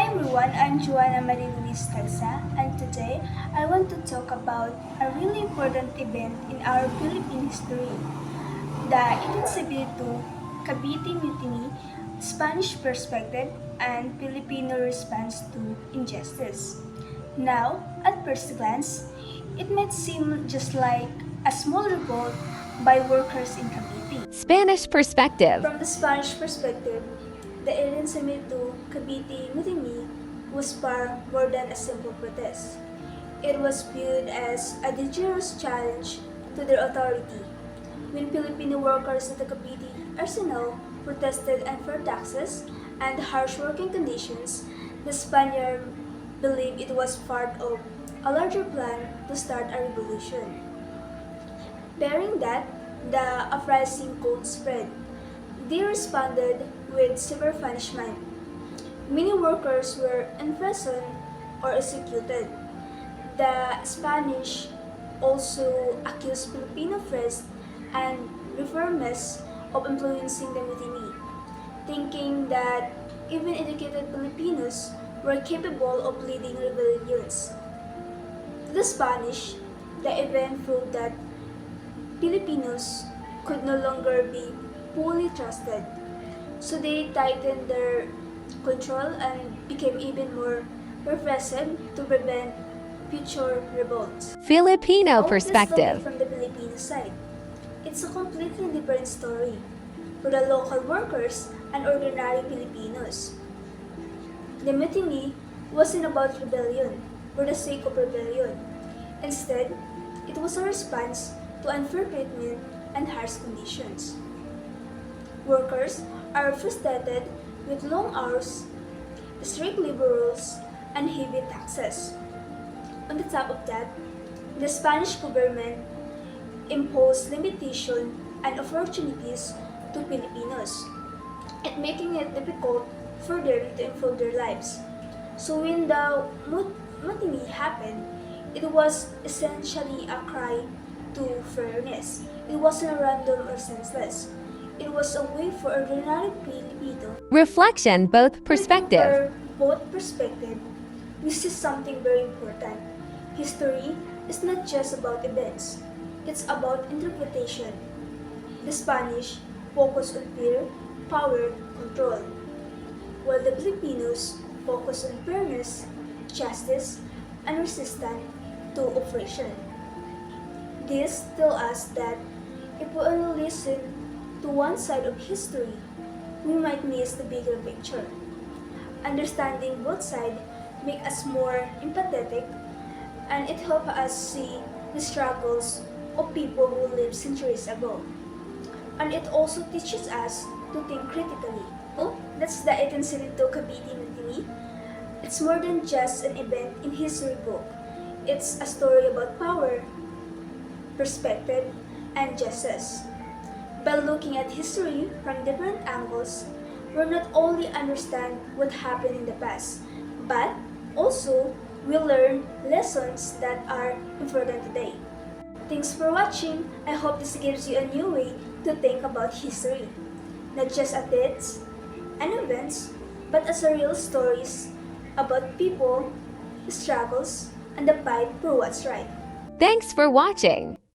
everyone, I'm Joanna Marie Luis Tagsa, and today I want to talk about a really important event in our Philippine history, the 1872 Cavite Mutiny, Spanish perspective, and Filipino response to injustice. Now, at first glance, it might seem just like a small revolt by workers in Cavite. Spanish perspective. From the Spanish perspective, the 1872 Cavite Mutiny was far more than a simple protest. It was viewed as a dangerous challenge to their authority. When Filipino workers at the Cavite arsenal protested unfair taxes and harsh working conditions, the Spaniard believed it was part of a larger plan to start a revolution. Bearing that, the uprising could spread. They responded with severe punishment. Many workers were imprisoned or executed. The Spanish also accused Filipino press and reformists of influencing the mutiny, thinking that even educated Filipinos were capable of leading rebellions. To the Spanish, the event proved that Filipinos could no longer be fully trusted, so they tightened their control and became even more repressive to prevent future revolts. Filipino Now, let's look at perspective. from the Filipino side. It's a completely different story for the local workers and ordinary Filipinos. The mutiny wasn't about rebellion for the sake of rebellion. Instead, it was a response to unfair treatment and harsh conditions. Workers are frustrated with long hours, strict labor rules, and heavy taxes. On the top of that, the Spanish government imposed limitations and opportunities to Filipinos, and making it difficult for them to improve their lives. So when the mutiny happened, it was essentially a cry to fairness. It wasn't random or senseless. It was a way for ordinary Filipino Reflection, both perspective. both perspective, we see something very important. History is not just about events, it's about interpretation. The Spanish focus on fear, power, control, while the Filipinos focus on fairness, justice, and resistance to oppression. This tells us that if we only listen to one side of history, we might miss the bigger picture. Understanding both sides makes us more empathetic, and it helps us see the struggles of people who lived centuries ago. And it also teaches us to think critically. Oh, that's the 1872 Cavite Mutiny. It's more than just an event in history book. It's a story about power, perspective, and justice. By looking at history from different angles, we not only understand what happened in the past, but also we learn lessons that are important today. Thanks for watching. I hope this gives you a new way to think about history, not just as dates and events, but as a real stories about people, struggles, and the fight for what's right. Thanks for watching.